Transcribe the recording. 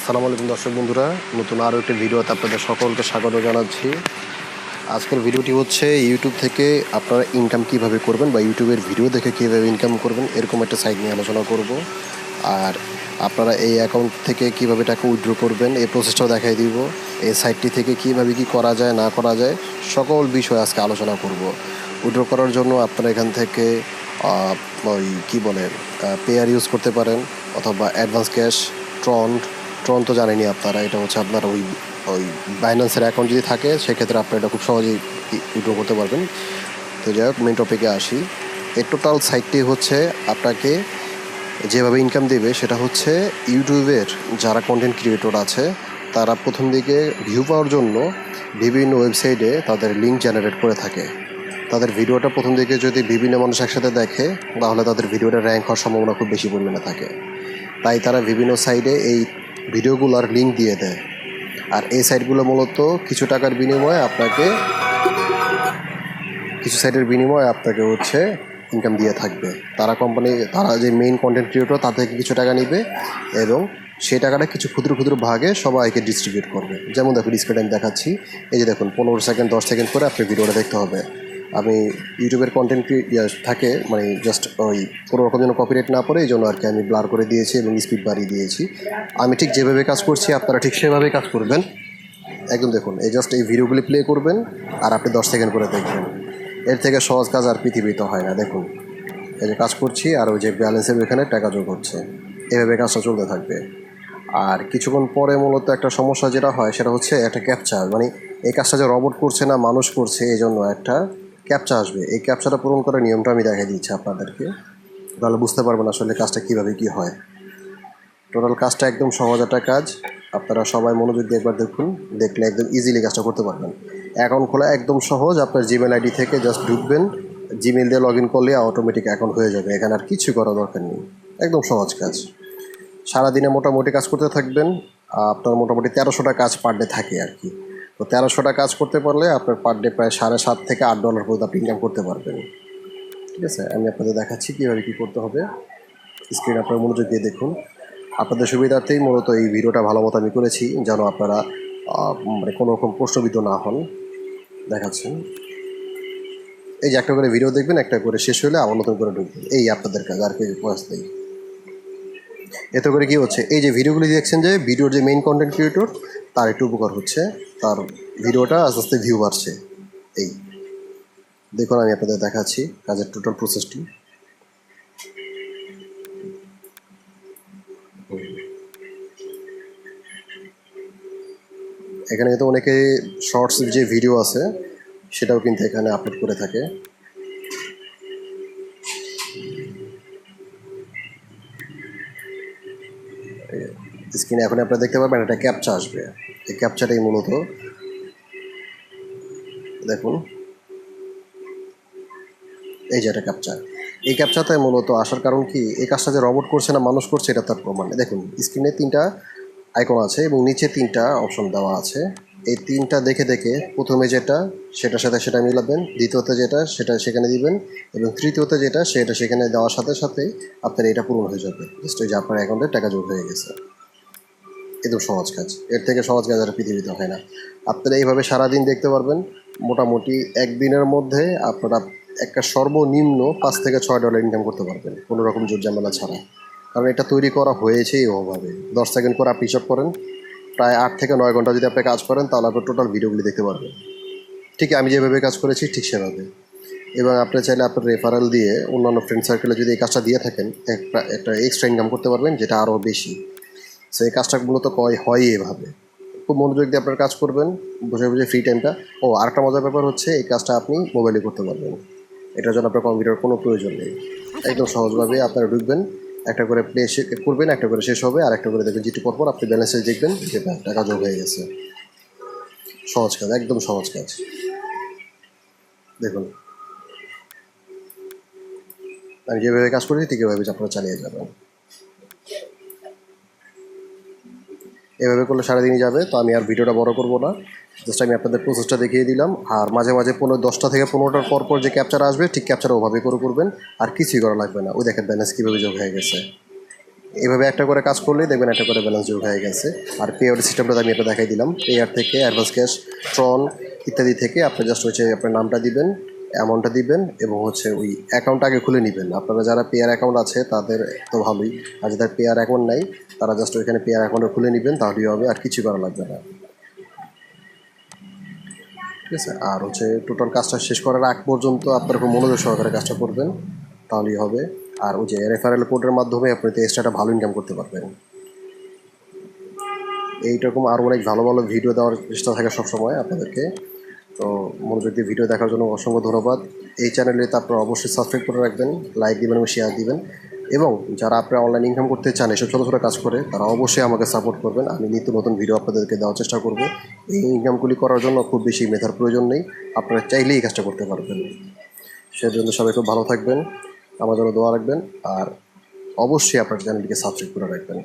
আসসালামু আলাইকুম দর্শক বন্ধুরা, নতুন আরও একটি ভিডিওতে আপনাদের সকলকে স্বাগত জানাচ্ছি। আজকের ভিডিওটি হচ্ছে ইউটিউব থেকে আপনারা ইনকাম কিভাবে করবেন বা ইউটিউবের ভিডিও দেখে কীভাবে ইনকাম করবেন এরকম একটা সাইট নিয়ে আলোচনা করব। আর আপনারা এই অ্যাকাউন্ট থেকে কিভাবে টাকা উইথড্র করবেন এই প্রসেসটাও দেখাই দিব। এই সাইটটি থেকে কিভাবে কি করা যায় না করা যায় সকল বিষয় আজকে আলোচনা করব। উইথড্র করার জন্য আপনারা এখান থেকে ওই কী বলে পেয়ার ইউজ করতে পারেন অথবা অ্যাডভান্স ক্যাশ, ট্রন তো জানেনি আপনারা। এটা হচ্ছে আপনার ওই ওই বাইন্যান্সের অ্যাকাউন্ট যদি থাকে সেক্ষেত্রে আপনারা এটা খুব সহজেই উইথড্র করতে পারবেন। তো যাই হোক, মেন টপিকে আসি। এই টোটাল সাইটটি হচ্ছে আপনাকে যেভাবে ইনকাম দেবে সেটা হচ্ছে ইউটিউবের যারা কন্টেন্ট ক্রিয়েটর আছে তারা প্রথম দিকে ভিউ পাওয়ার জন্য বিভিন্ন ওয়েবসাইটে তাদের লিঙ্ক জেনারেট করে থাকে। তাদের ভিডিওটা প্রথম দিকে যদি বিভিন্ন মানুষ একসাথে দেখে তাহলে তাদের ভিডিওটা র্যাঙ্ক হওয়ার সম্ভাবনা খুব বেশি পরিমাণে থাকে। তাই তারা বিভিন্ন সাইটে এই ভিডিওগুলোর লিঙ্ক দিয়ে দেয়। আর এই সাইটগুলো মূলত কিছু টাকার বিনিময়ে আপনাকে হচ্ছে ইনকাম দিয়ে থাকবে। তারা যে মেইন কন্টেন্ট ক্রিয়েটর তার থেকে কিছু টাকা নিবে এবং সেই টাকাটা কিছু ক্ষুদ্র ক্ষুদ্র ভাগে সবাইকে ডিস্ট্রিবিউট করবে। যেমন দেখুন, স্ক্রিনে আমি দেখাচ্ছি। এই যে দেখুন, 15 সেকেন্ড 10 সেকেন্ড করে আপনি ভিডিওটা দেখতে হবে। আমি ইউটিউবের কন্টেন্ট থাকে মানে জাস্ট ওই কোনো রকম যেন কপিরাইট না পড়ে এই জন্য আর কি আমি ব্লার করে দিয়েছি এবং স্পিড বাড়িয়ে দিয়েছি। আমি ঠিক যেভাবে কাজ করছি আপনারা ঠিক সেভাবেই কাজ করবেন। একদম দেখুন, এই জাস্ট এই ভিডিওগুলি প্লে করবেন আর আপনি 10 সেকেন্ড করে দেখবেন। এর থেকে সহজ কাজ আর পৃথিবীতে হয় না। দেখুন, এই যে কাজ করছি আর ওই যে ব্যালেন্সের ওইখানে টাকা যোগ হচ্ছে, এভাবে কাজটা চলতে থাকবে। আর কিছুক্ষণ পরে মূলত একটা সমস্যা যেটা হয় সেটা হচ্ছে একটা ক্যাপচার, মানে এই কাজটা যে রবট করছে না মানুষ করছে এই জন্য একটা ক্যাপচা আসবে। এই ক্যাপচাটা পূরণ করার নিয়মটা আমি দেখাই দিচ্ছি আপনাদেরকে, তাহলে বুঝতে পারবেন আসলে কাজটা কীভাবে কী হয়। টোটাল কাজটা একদম সহজ একটা কাজ, আপনারা সবাই মনোযোগ দিয়ে একবার দেখুন, দেখলে একদম ইজিলি কাজটা করতে পারবেন। অ্যাকাউন্ট খোলা একদম সহজ। আপনার জিমেল আইডি থেকে জাস্ট ঢুকবেন, জিমেল দিয়ে লগ ইন করলে অটোমেটিক অ্যাকাউন্ট হয়ে যাবে। এখানে আর কিছু করা দরকার নেই, একদম সহজ কাজ। সারাদিনে মোটামুটি কাজ করতে থাকবেন। আপনার মোটামুটি 1300টা কাজ পার ডে থাকে আর কি। তো 1300টা কাজ করতে পারলে আপনার পার ডে প্রায় $7.5 থেকে $8 পর্যন্ত আপনি ইনকাম করতে পারবেন। ঠিক আছে, আমি আপনাদের দেখাচ্ছি কীভাবে কী করতে হবে। স্ক্রিন আপনার মনোযোগ দিয়ে দেখুন। আপনাদের সুবিধার্থেই মূলত এই ভিডিওটা ভালো মতো আমি করেছি যেন আপনারা মানে কোনো রকম প্রশ্নবিদ্ধ না হন। দেখাচ্ছেন, এই যে একটা করে ভিডিও দেখবেন, একটা করে শেষ হলে আবার নতুন করে ঢুকবেন, এই আপনাদের কাজ, আর কি প্রয়াস নেই। এতে করে কী হচ্ছে, এই যে ভিডিওগুলি দেখছেন যে ভিডিওর যে মেইন কন্টেন্ট ক্রিয়েটর তার একটু উপকার হচ্ছে, তার ভিডিওটা আস্তে আস্তে ভিউ বাড়ছে। এই দেখুন, আমি আপনাদের দেখাচ্ছি কাজের টোটাল প্রসেসটি। এখানে কিন্তু অনেকে শর্টস যে ভিডিও আছে সেটাও কিন্তু এখানে আপলোড করে থাকে। স্ক্রিনে এখন আপনারা দেখতে পারবেন একটা ক্যাপচা আসবে। এই ক্যাপচাটাই মূলত দেখুন, এই যে একটা ক্যাপচা। এই ক্যাপচাতে মূলত আসার কারণ কি, এই কাজটা যে রবট করছে না মানুষ করছে এটা তার প্রমাণ। দেখুন, স্ক্রিনে 3টা আইকন আছে এবং নিচে 3টা অপশন দেওয়া আছে। এই 3টা দেখে দেখে প্রথমে যেটা সেটার সাথে সেটা মিলাবেন, দ্বিতীয়তে যেটা সেটা সেখানে দিবেন এবং তৃতীয়তে যেটা সেটা সেখানে দেওয়ার সাথে সাথেই আপনার এটা পূরণ হয়ে যাবে। জাস্ট ওই যে আপনার অ্যাকাউন্টে টাকা যোগ হয়ে গেছে। একদম সহজ কাজ, এর থেকে সহজ কাজ আর পৃথিবীতে হয় না। আপনারা এইভাবে সারাদিন দেখতে পারবেন। মোটামুটি একদিনের মধ্যে আপনারা একটা সর্বনিম্ন $5 থেকে $6 ইনকাম করতে পারবেন কোনো রকম জোর ঝামেলা ছাড়া। কারণ এটা তৈরি করা হয়েছেই ওভাবে। 10 সেকেন্ড করে আপনি হিসাব করেন, প্রায় 8 থেকে 9 ঘন্টা যদি আপনি কাজ করেন তাহলে আপনি টোটাল ভিডিওগুলি দেখতে পারবেন। ঠিক আমি যেভাবে কাজ করেছি ঠিক সেভাবে। এবং আপনি চাইলে আপনার রেফারেল দিয়ে অন্যান্য ফ্রেন্ড সার্কেলে যদি এই কাজটা দিয়ে থাকেন একটা এক্সট্রা ইনকাম করতে পারবেন, যেটা আরও বেশি। সো এই কাজটা মূলত হয় এভাবে। খুব মনোযোগ দিয়ে আপনার কাজ করবেন, বসে বসে ফ্রি টাইমটা। আরেকটা মজার ব্যাপার হচ্ছে এই কাজটা আপনি মোবাইলে করতে পারবেন। এটার জন্য আপনার কম্পিউটার কোনো প্রয়োজন নেই। একদম সহজভাবে আপনারা ঢুকবেন, একটা করে প্লে করবেন, একটা করে শেষ হবে, আর একটা করে দেখবেন যেটি পরপর আপনি ব্যালেন্সে দেখবেন যে টাকা যোগ হয়ে গেছে। সহজ কাজ, একদম সহজ কাজ। দেখুন, আমি যেভাবে কাজ করেছি ঠিক এভাবে আপনারা চালিয়ে যাবেন। এভাবে করলে সারাদিনই যাবে। তো আমি আর ভিডিওটা বড় করব না, জাস্ট আমি আপনাদের প্রসেসটা দেখিয়ে দিলাম। আর মাঝে মাঝে 10টা থেকে 15টার পর যে ক্যাপচার আসবে ঠিক ক্যাপচার ওভাবে করবেন, আর কিছুই করা লাগবে না। ওই দেখেন ব্যালেন্স কীভাবে যোগ হয়ে গেছে। এভাবে একটা করে কাজ করলেই দেখবেন একটা করে ব্যালেন্স যোগ হয়ে গেছে। আর পে আউট সিস্টেমটা আমি এটা দেখাই দিলাম। পেয়ার থেকে অ্যাডভান্স ক্যাশ, ট্রন ইত্যাদি থেকে আপনি জাস্ট হচ্ছে আপনার নামটা দিবেন, অ্যামাউন্টটা দিবেন এবং হচ্ছে ওই অ্যাকাউন্টটা আগে খুলে নেবেন। আপনারা যারা পেয়ার অ্যাকাউন্ট আছে তাদের তো ভালোই, আর যাদের পেয়ার অ্যাকাউন্ট নাই তারা জাস্ট ওইখানে পেয়ার অ্যাকাউন্টে খুলে নেবেন, তাহলেই হবে, আর কিছু করা লাগবে না। ঠিক আছে, আর হচ্ছে টোটাল কাজটা শেষ করার আগ পর্যন্ত আপনারা খুব মনোযোগ সহকারে কাজটা করবেন, তাহলেই হবে। আর ওই যে রেফারেল কোডের মাধ্যমে আপনি তো এক্সট্রাটা ভালো ইনকাম করতে পারবেন। এইরকম আরও অনেক ভালো ভালো ভিডিও দেওয়ার চেষ্টা থাকে সবসময় আপনাদেরকে। তো মনোযোগ দিয়ে ভিডিও দেখার জন্য অসংখ্য ধন্যবাদ। এই চ্যানেলে আপনারা অবশ্যই সাবস্ক্রাইব করে রাখবেন, লাইক দিবেন এবং শেয়ার দিবেন। এবং যারা আপনারা অনলাইন ইনকাম করতে চান এসব ছোটো ছোটো কাজ করে, তারা অবশ্যই আমাকে সাপোর্ট করবেন। আমি নিত্য নতুন ভিডিও আপনাদেরকে দেওয়ার চেষ্টা করব। এই ইনকামগুলি করার জন্য খুব বেশি মেধার প্রয়োজন নেই, আপনারা চাইলেই এই কাজটা করতে পারবেন। সেজন্য সবাই খুব ভালো থাকবেন, আমার জন্য দোয়া রাখবেন, আর অবশ্যই আপনার চ্যানেলটিকে সাবস্ক্রাইব করে রাখবেন।